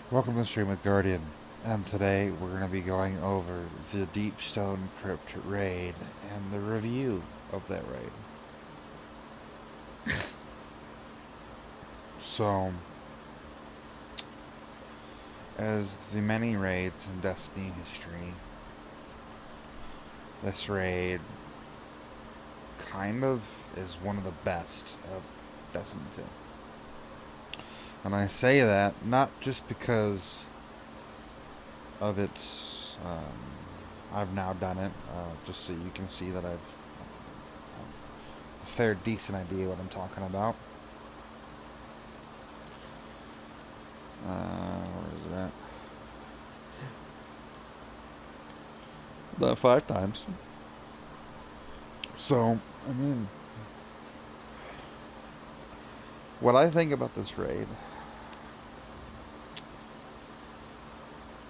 Welcome to Stream with Guardian, and today we're going to be going over the Deep Stone Crypt raid and the review of that raid. So, as the many raids in Destiny history, this raid kind of is one of the best of Destiny 2. And I say that not just because of its, I've now done it, just so you can see that I've a fair decent idea what I'm talking about. Where is it at? About 5 times. So, I mean, what I think about this raid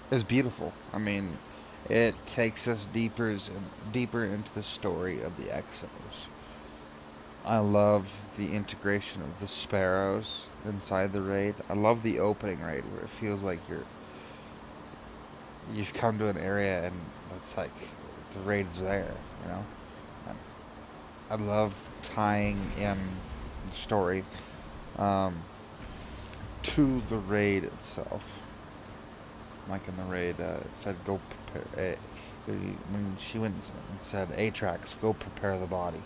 is beautiful. I mean, it takes us deeper into the story of the Exos. I love the integration of the sparrows inside the raid. I love the opening raid where it feels like you've come to an area and it's like the raid's there, you know. I love tying in the story to the raid itself. Like in the raid, it said go prepare. When she went and said, Atrax, go prepare the body.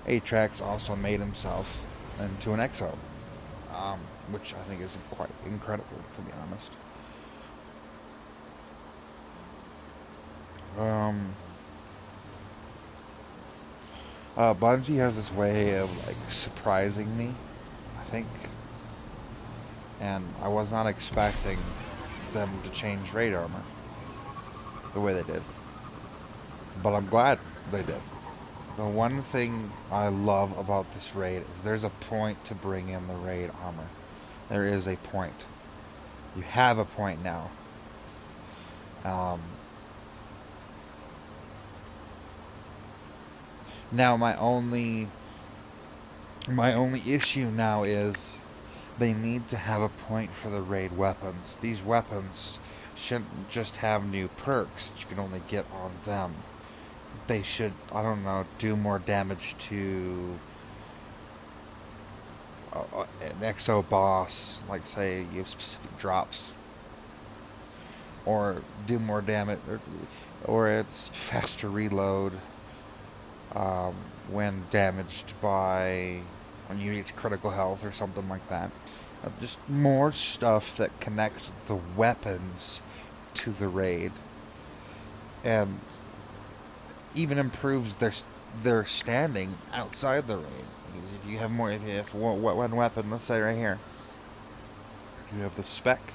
Atrax also made himself into an Exo, which I think is quite incredible, to be honest. Bungie has this way of like surprising me, I think, and I was not expecting them to change raid armor the way they did, but I'm glad they did. The one thing I love about this raid is there's a point to bring in the raid armor. There is a point. You have a point now. Now my only issue now is they need to have a point for the raid weapons. These weapons shouldn't just have new perks that you can only get on them. They should, I don't know, do more damage to an Exo boss, like say you have specific drops, or do more damage, or it's faster reload when damaged by, when you reach critical health or something like that. Just more stuff that connects the weapons to the raid, and even improves their standing outside the raid. Because if you have more, if you have one weapon, let's say right here, you have the spec,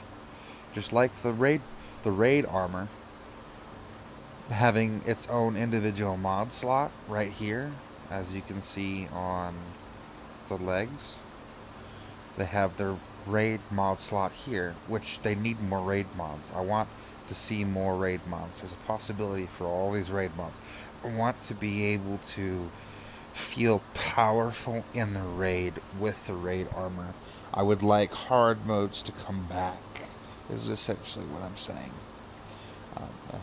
just like the raid armor, having its own individual mod slot right here, as you can see on the legs. They have their raid mod slot here, which they need more raid mods. I want to see more raid mods. There's a possibility for all these raid mods. I want to be able to feel powerful in the raid with the raid armor. I would like hard modes to come back, is essentially what I'm saying.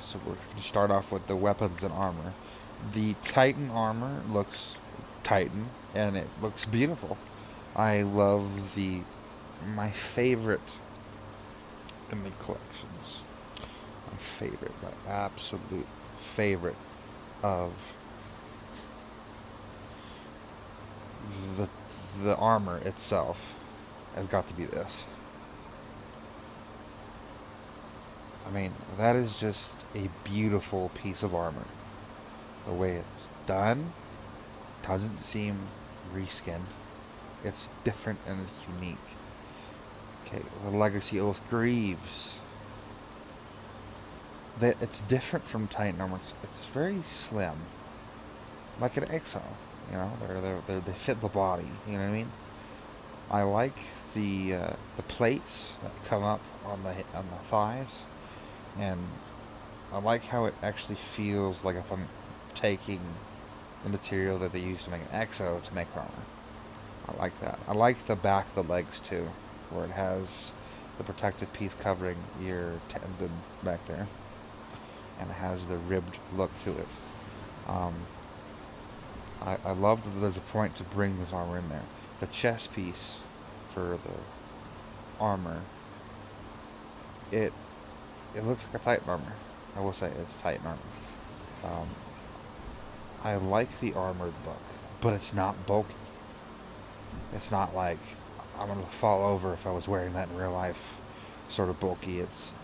So we're going to start off with the weapons and armor. The Titan armor looks Titan, and it looks beautiful. I love my favorite in the collections. My absolute favorite of the armor itself has got to be this. I mean, that is just a beautiful piece of armor. The way it's done doesn't seem reskinned. It's different and it's unique. Okay, the Legacy Oath Greaves. It's different from Titan armor. It's very slim, like an Exo. You know, they fit the body. You know what I mean? I like the plates that come up on the thighs, and I like how it actually feels like if I'm taking the material that they use to make an Exo to make armor. I like that. I like the back of the legs too, where it has the protective piece covering your tendon back there, and it has the ribbed look to it. I love that there's a point to bring this armor in there. The chest piece for the armor, it looks like a Titan armor. I will say it's Titan armor. I like the armored look, but it's not bulky. It's not like I'm gonna fall over if I was wearing that in real life. Sort of bulky. It's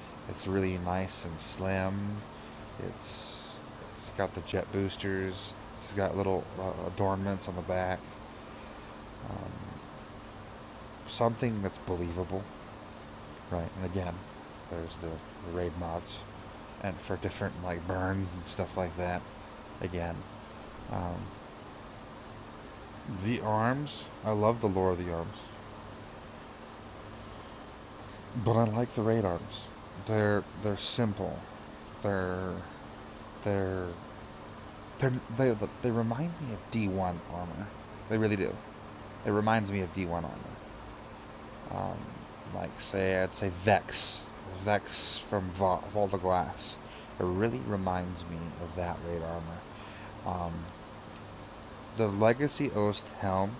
really nice and slim. It's got the jet boosters. It's got little adornments on the back. Something that's believable, right? And again, there's the raid mods, and for different like burns and stuff like that. Again, the arms. I love the lore of the arms, but I like the raid arms. They're simple. They remind me of D1 armor. They really do. It reminds me of D1 armor. Like I'd say Vex from Vault of Glass. It really reminds me of that raid armor. The Legacy Oath helm,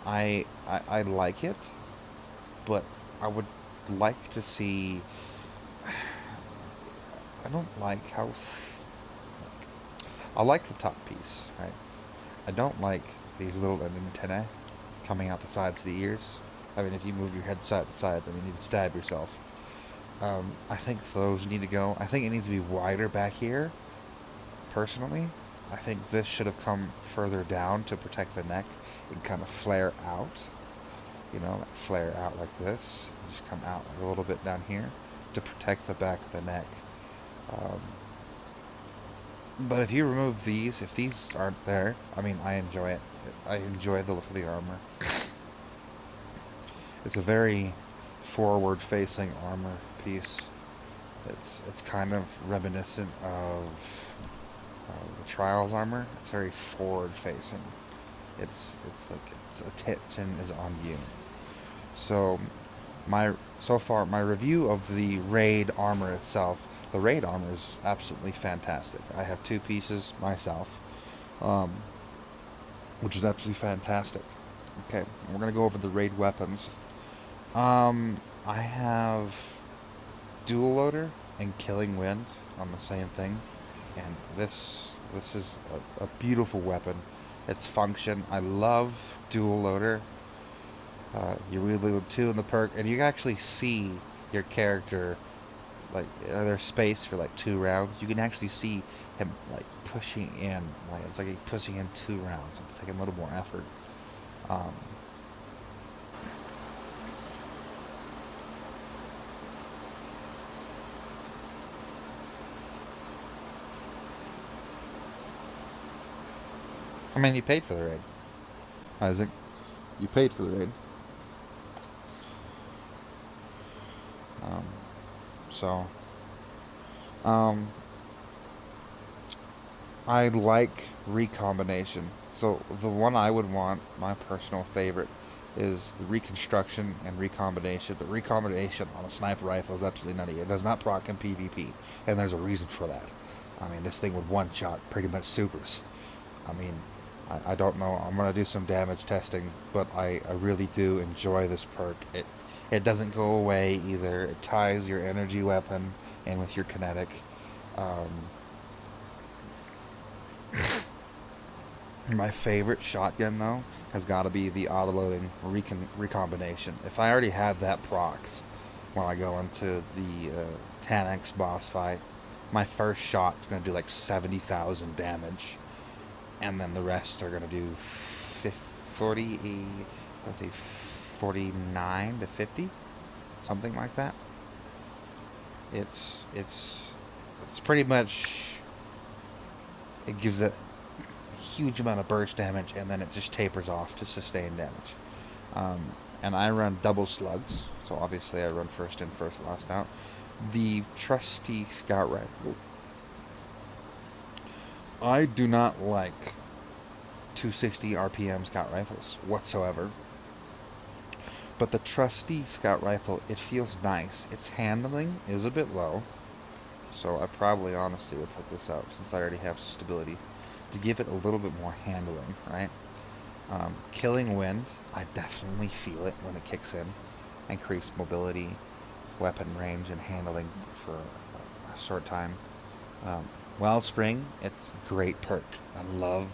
I like it, but I would like to see. I don't like how. I like the top piece, right? I don't like these little antennae coming out the sides of the ears. I mean, if you move your head side to side, then you need to stab yourself. I think those need to go. I think it needs to be wider back here, personally. I think this should have come further down to protect the neck and kind of flare out. You know, like flare out like this. Just come out a little bit down here to protect the back of the neck. But if you remove these, if these aren't there, I mean, I enjoy it. I enjoy the look of the armor. It's a very forward-facing armor piece. It's kind of reminiscent of the Trials armor. It's very forward-facing. It's like its attention is on you. So far my review of the raid armor itself. The raid armor is absolutely fantastic. I have two pieces myself, which is absolutely fantastic. Okay, we're gonna go over the raid weapons. I have dual loader and killing wind on the same thing, and this is a beautiful weapon. Its function, I love dual loader. You reload 2 in the perk, and you can actually see your character. Like there's space for like 2 rounds. You can actually see him like pushing in. Like it's like he's pushing in 2 rounds. It's taking a little more effort. I mean, you paid for the raid, Isaac. You paid for the raid. I like recombination. So the one I would want, my personal favorite, is the reconstruction and recombination. But recombination on a sniper rifle is absolutely nutty. It does not proc in PvP, and there's a reason for that. I mean, this thing would one-shot pretty much supers. I mean, I don't know. I'm gonna do some damage testing, but I really do enjoy this perk. It doesn't go away either. It ties your energy weapon in with your kinetic. My favorite shotgun, though, has got to be the auto-loading recombination. If I already have that procced when I go into the 10x boss fight, my first shot's going to do like 70,000 damage. And then the rest are going to do 49 to 50, something like that. It's pretty much, it gives it a huge amount of burst damage, and then it just tapers off to sustained damage. And I run double slugs, so obviously I run first in, first last out. The trusty scout rifle, I do not like 260 RPM scout rifles whatsoever. But the trusty scout rifle, it feels nice. Its handling is a bit low, so I probably honestly would put this out since I already have stability to give it a little bit more handling, right? Killing wind, I definitely feel it when it kicks in. Increased mobility, weapon range, and handling for a short time. Wellspring, it's a great perk. I love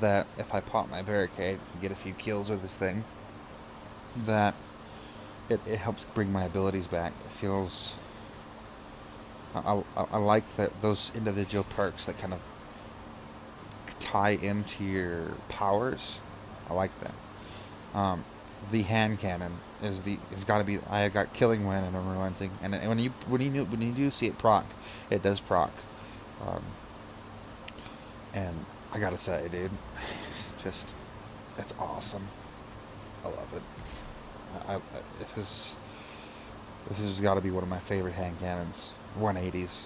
that if I pop my barricade and get a few kills with this thing, that it helps bring my abilities back. It feels... I like that those individual perks that kind of tie into your powers. I like that. The hand cannon is got to be. I have got killing wind and unrelenting, and when you do see it proc, it does proc. And I gotta say, dude, just it's awesome. I love it. This has got to be one of my favorite hand cannons. 180s.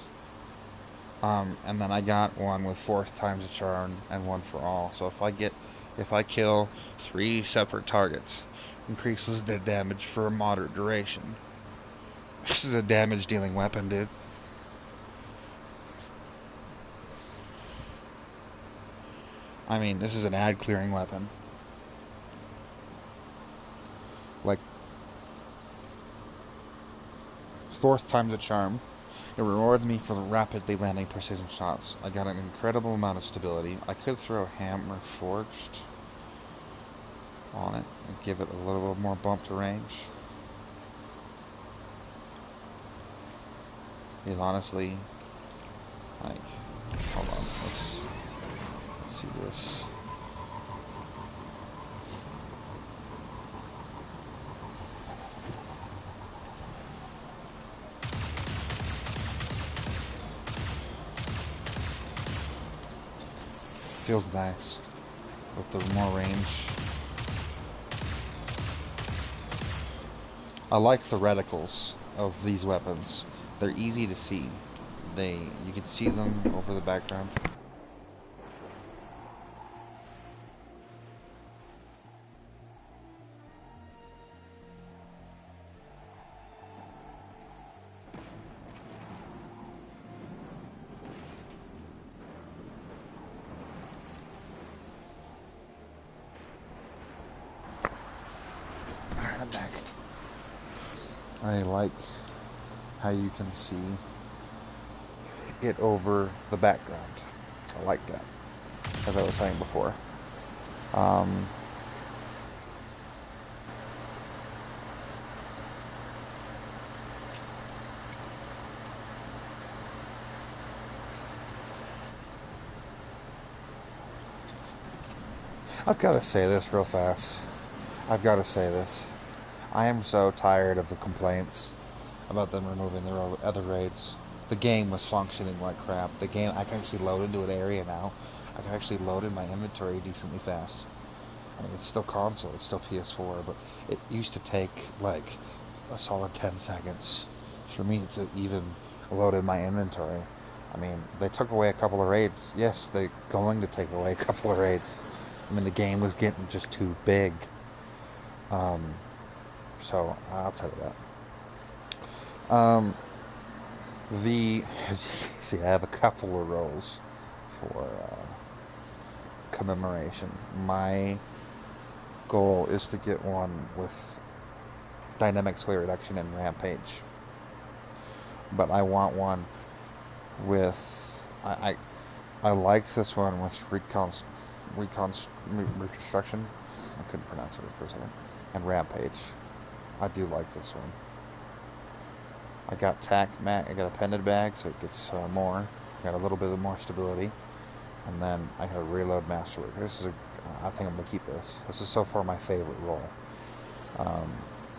And then I got one with 4th times the charm and 1 for all. So if I kill 3 separate targets, increases the damage for a moderate duration. This is a damage dealing weapon, dude. I mean, this is an ad clearing weapon. Like, 4th times the charm. It rewards me for the rapidly landing precision shots. I got an incredible amount of stability. I could throw Hammer Forged on it and give it a little bit more bump to range. It honestly, like, hold on, let's see this. Feels nice with the more range. I like the reticles of these weapons. They're easy to see. You can see them over the background. I'm back. I like how you can see it over the background. I like that, as I was saying before. I've got to say this real fast. I've got to say this. I am so tired of the complaints about them removing their other raids. The game was functioning like crap. The game, I can actually load into an area now. I can actually load in my inventory decently fast. I mean, it's still console, it's still PS4, but it used to take like a solid 10 seconds for me to even load in my inventory. I mean, they took away a couple of raids. Yes, they're going to take away a couple of raids. I mean, the game was getting just too big. So I'll tell you that. As you see, I have a couple of roles for commemoration. My goal is to get one with dynamic sway reduction and rampage, but I want one with I like this one with reconstruction. I couldn't pronounce it for a second. And rampage. I do like this one. I got I got a pendant bag, so it gets more. Got a little bit of more stability, and then I got a reload masterwork. I think I'm gonna keep this. This is so far my favorite role.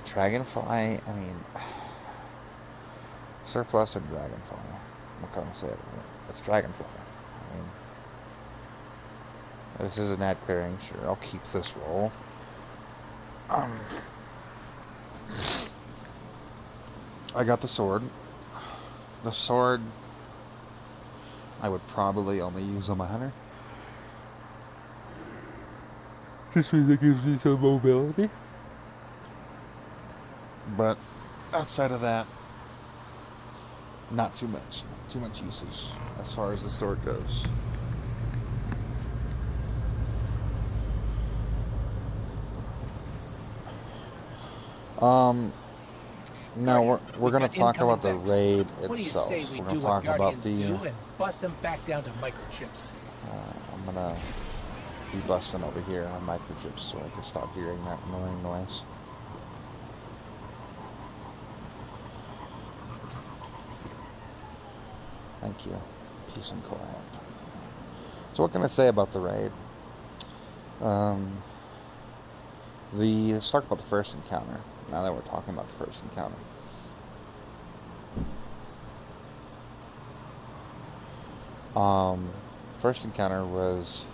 Dragonfly. I mean, surplus and dragonfly. What can I say about it? It's dragonfly. I mean, this is an ad clearing. Sure, I'll keep this role. I got the sword. The sword I would probably only use on my hunter. Just means it gives me some mobility. But outside of that, not too much. Too much usage as far as the store goes. Now we're gonna talk about the raid itself. What do you say we we're do gonna what talk about Guardians the. do and bust them back down to microchips? I'm gonna be busting over here on microchips so I can stop hearing that annoying noise. Thank you. Peace and quiet. So what can I say about the raid? Let's talk about the first encounter. Now that we're talking about the first encounter. First encounter was...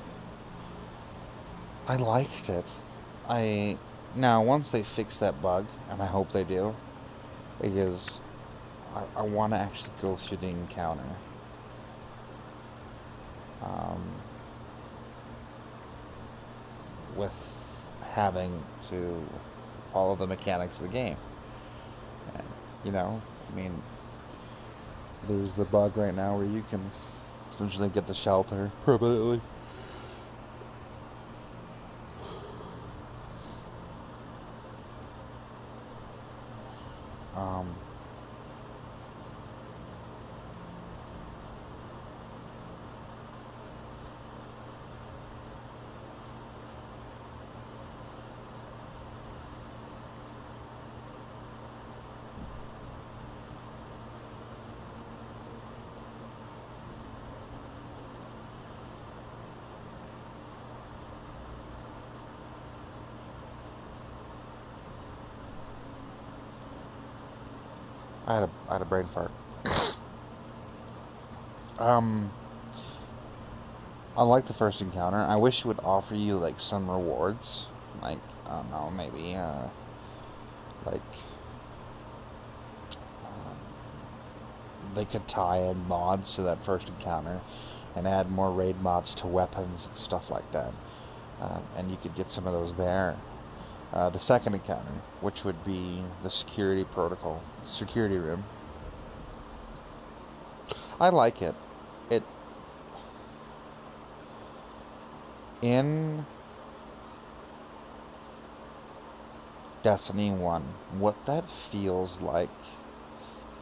I liked it. Now, once they fix that bug, and I hope they do, because I want to actually go through the encounter. With having to follow the mechanics of the game. And, you know, I mean, there's the bug right now where you can essentially get the shelter permanently. I had a brain fart. Unlike the first encounter, I wish it would offer you like some rewards, like I don't know, maybe like they could tie in mods to that first encounter and add more raid mods to weapons and stuff like that, and you could get some of those there. The second encounter, which would be the security room. I like it. In Destiny 1, what that feels like,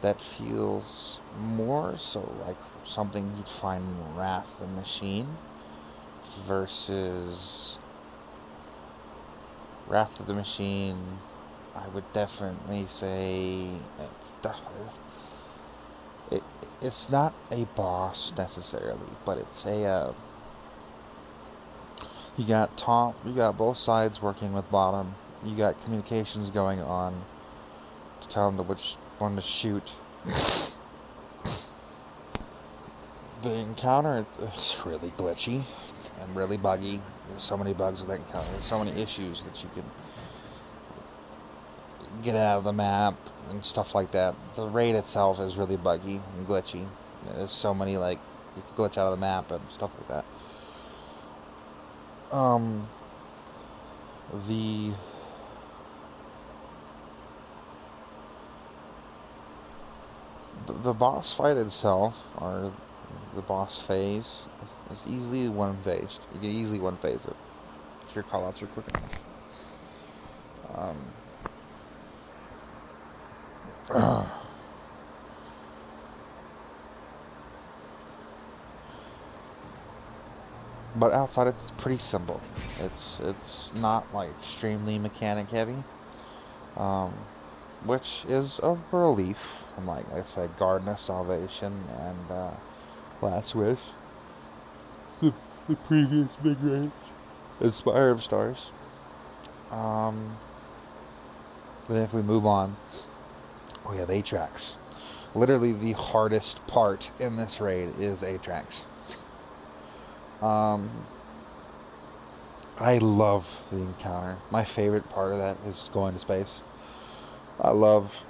that feels more so like something you'd find in Wrath of the Machine versus Wrath of the Machine. I would definitely say it's not a boss necessarily, but it's you got both sides working with bottom. You got communications going on to tell them which one to shoot. The encounter is really glitchy and really buggy. There's so many bugs with that encounter. There's so many issues that you can get out of the map and stuff like that. The raid itself is really buggy and glitchy. There's so many, like, you can glitch out of the map and stuff like that. The boss fight itself, or the boss phase, is easily one-phased. You can easily one-phase it if your callouts are quick enough. But outside it's pretty simple. It's not like extremely mechanic heavy, which is a relief. And like I said, Garden of Salvation and Last Wish, the previous big raids, Spire of Stars. Then if we move on, we have Atrax. Literally the hardest part in this raid is Atrax. I love the encounter. My favorite part of that is going to space. I love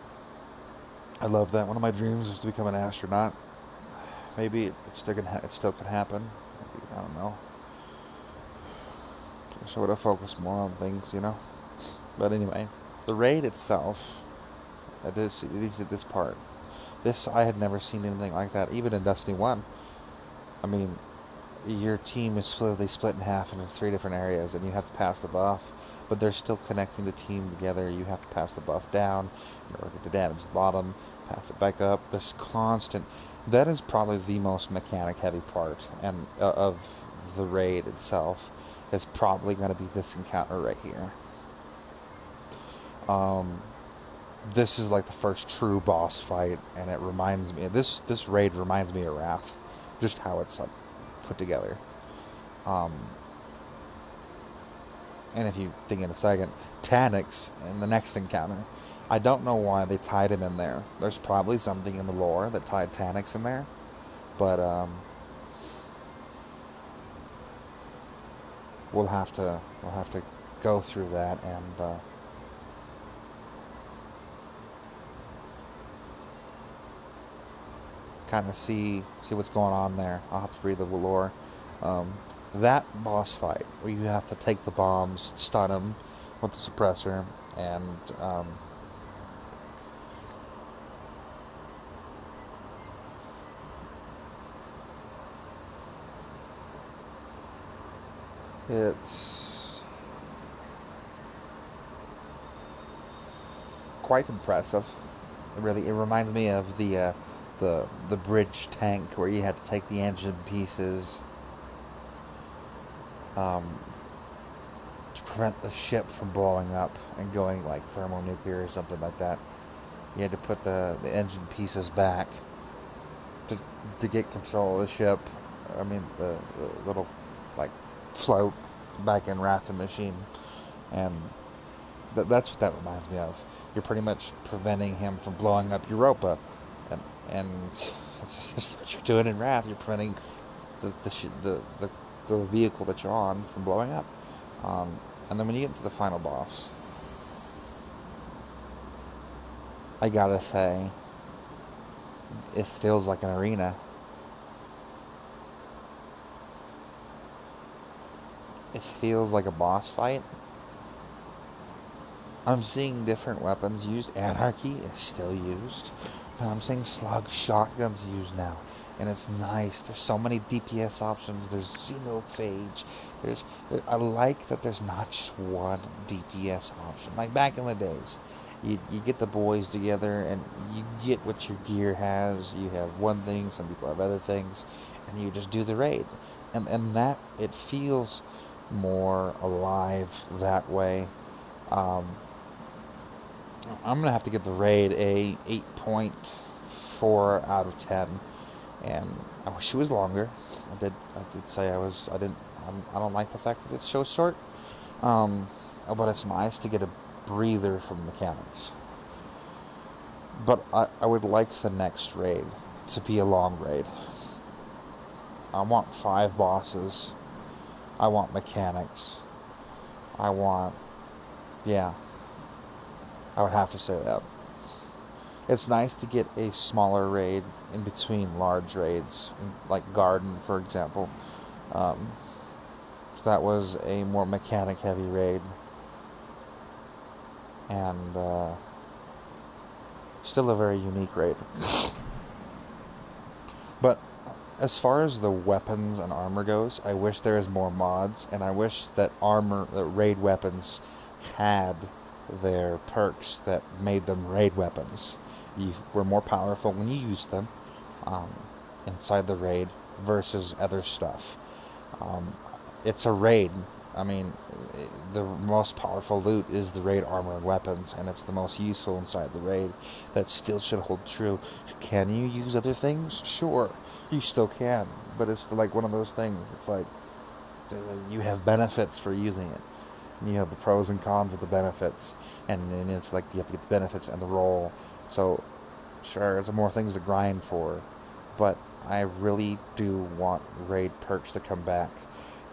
that. One of my dreams is to become an astronaut. Maybe it still could happen. Maybe, I don't know. So I would have focused more on things, you know. But anyway, the raid itself, at this part, this I had never seen anything like that, even in Destiny 1. I mean, your team is slowly split in half into 3 different areas, and you have to pass the buff, but they're still connecting the team together. You have to pass the buff down in order to damage the bottom, pass it back up. There's constant. That is probably the most mechanic-heavy part, and of the raid itself is probably going to be this encounter right here. This is like the first true boss fight, and it reminds me. This raid reminds me of Wrath, just how it's like put together. And if you think in a second, Taniks in the next encounter, I don't know why they tied him in there. There's probably something in the lore that tied Taniks in there, but we'll have to go through that and kind of see what's going on there. I'll have to read the lore. That boss fight where you have to take the bombs, stun them with the suppressor, and it's quite impressive. It reminds me of the bridge tank where you had to take the engine pieces to prevent the ship from blowing up and going like thermonuclear or something like that. You had to put the engine pieces back to get control of the ship. I mean the little like float back in Wrath and Machine, and that's what that reminds me of. You're pretty much preventing him from blowing up Europa, and that's just what you're doing in Wrath. You're preventing the vehicle that you're on from blowing up. And then when you get into the final boss, I gotta say, it feels like an arena. It feels like a boss fight. I'm seeing different weapons used. Anarchy is still used. And I'm seeing slug shotguns used now. And it's nice. There's so many DPS options. There's xenophage. I like that there's not just one DPS option. Like back in the days, you get the boys together and you get what your gear has. You have one thing, some people have other things, and you just do the raid. And that, it feels more alive that way. I'm gonna have to give the raid a 8.4 out of 10, and I wish it was longer. I did say I don't like the fact that it's so short. But it's nice to get a breather from mechanics. But I would like the next raid to be a long raid. I want 5 bosses. I want mechanics. I would have to say that. It's nice to get a smaller raid in between large raids, like Garden, for example. That was a more mechanic-heavy raid, and still a very unique raid. But as far as the weapons and armor goes, I wish there was more mods, and I wish that raid weapons had their perks that made them raid weapons. You were more powerful when you used them inside the raid versus other stuff. It's a raid. I mean, the most powerful loot is the raid armor and weapons, and it's the most useful inside the raid. That still should hold true. Can you use other things? Sure, you still can, but it's like one of those things. It's like you have benefits for using it. You have the pros and cons of the benefits, and then it's like you have to get the benefits and the role. So, sure, there's more things to grind for, but I really do want raid perks to come back.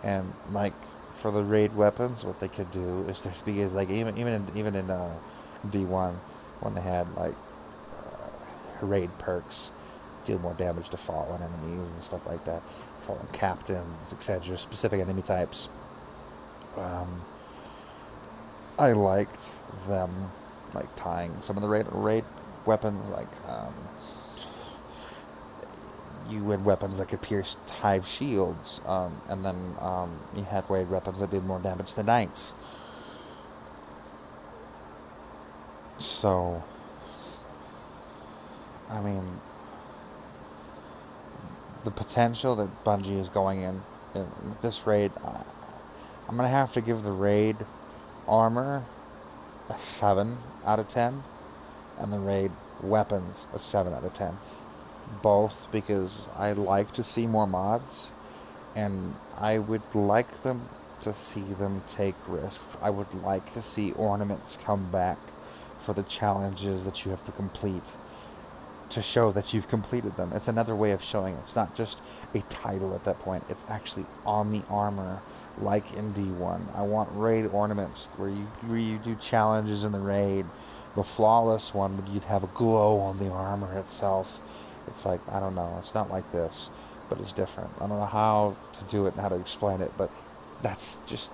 And like for the raid weapons, what they could do is like even in D1 when they had like raid perks, deal more damage to fallen enemies and stuff like that, fallen captains, etc., specific enemy types. Um, I liked them like tying some of the raid weapons, like you had weapons that could pierce hive shields, and then you had raid weapons that did more damage to knights. So, I mean, the potential that Bungie is going in this raid, I'm gonna have to give the raid armor a 7 out of 10, and the raid weapons a 7 out of 10. Both because I like to see more mods, and I would like them to see them take risks. I would like to see ornaments come back for the challenges that you have to complete, to show that you've completed them. It's another way of showing it. It's not just a title at that point. It's actually on the armor, like in D1. I want raid ornaments where you do challenges in the raid. The flawless one, where you'd have a glow on the armor itself. It's like, I don't know, it's not like this, but it's different. I don't know how to do it and how to explain it, but that's just,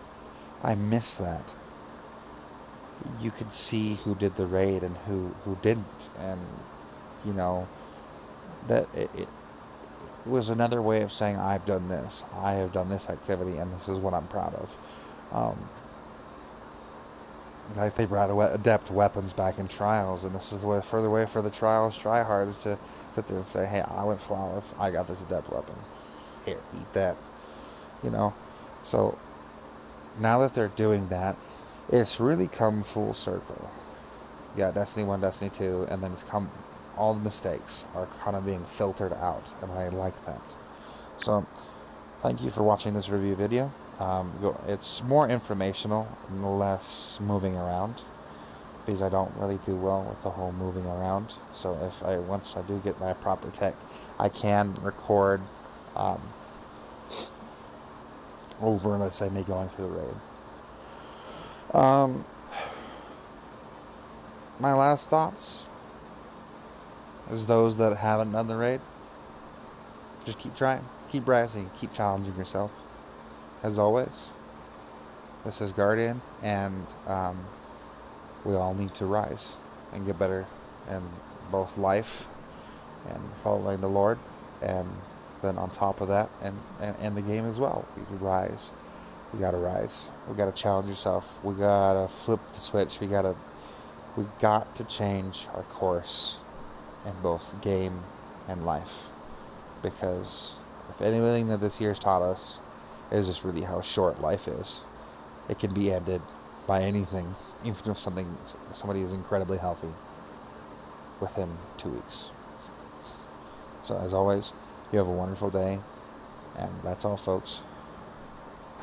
I miss that. You could see who did the raid and who didn't, and you know, that it was another way of saying, I have done this activity, and this is what I'm proud of. Like they brought adept weapons back in trials, and this is the further way for the trials tryhard is to sit there and say, hey, I went flawless, I got this adept weapon, here, eat that, you know. So now that they're doing that, it's really come full circle. Yeah, Destiny 1, Destiny 2, and then all the mistakes are kind of being filtered out, and I like that. So thank you for watching this review video. It's more informational and less moving around, because I don't really do well with the whole moving around. So once I do get my proper tech, I can record over, let's say, me going through the raid. My last thoughts is those that haven't done the raid, just keep trying, keep rising, keep challenging yourself. As always, this is Guardian, and we all need to rise and get better in both life and following the Lord, and then on top of that, and the game as well. We can rise. We gotta rise. We gotta challenge yourself. We gotta flip the switch. We got to change our course in both game and life, because if anything that this year's taught us is just really how short life is. It can be ended by anything, even if somebody is incredibly healthy, within 2 weeks. So as always, you have a wonderful day, and that's all, folks.